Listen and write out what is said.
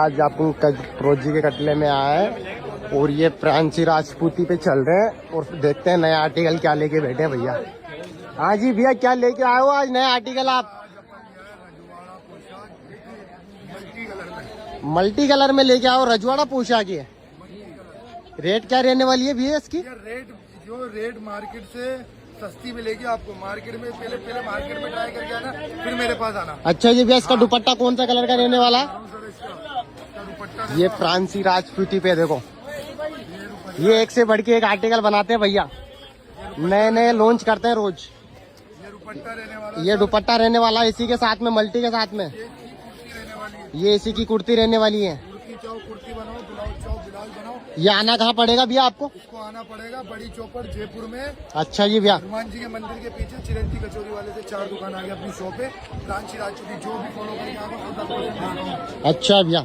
आज आपको प्रोजी के कटले में आया है और ये प्रांची राजपूती पे चल रहे हैं और देखते हैं नया आर्टिकल क्या लेके बैठे हैं भैया। हाँ जी भैया, क्या लेके आए हो आज नया आर्टिकल आप? मल्टी कलर में लेके आओ, रजवाड़ा पोशाक है। रेट क्या रहने वाली है भैया इसकी? रेट मार्केट से सस्ती मिलेगी आपको। मार्केट में पहले मार्केट में ट्राई करके आना, फिर मेरे पास आना। अच्छा जी भैया, इसका दुपट्टा कौन सा कलर का रहने वाला है? ये प्रांची राजपूती पे देखो, ये एक से बढ़ के एक आर्टिकल बनाते हैं भैया, नए नए लॉन्च करते हैं रोज। ये दुपट्टा रहने वाला है इसी के साथ में, मल्टी के साथ में। ये इसी की कुर्ती रहने वाली है। कुर्ती बनाओ, ब्लाउज बनाओ। ये आना कहाँ पड़ेगा भैया आपको? इसको आना पड़ेगा बड़ी चौपड़ जयपुर में। अच्छा जी भैया, हनुमान जी के मंदिर के पीछे चिरंजी कचौरी वाले से 4 दुकान आगे अपनी शॉप है, प्रांची राजपूती। जो भी फॉलो करेगा। अच्छा भैया।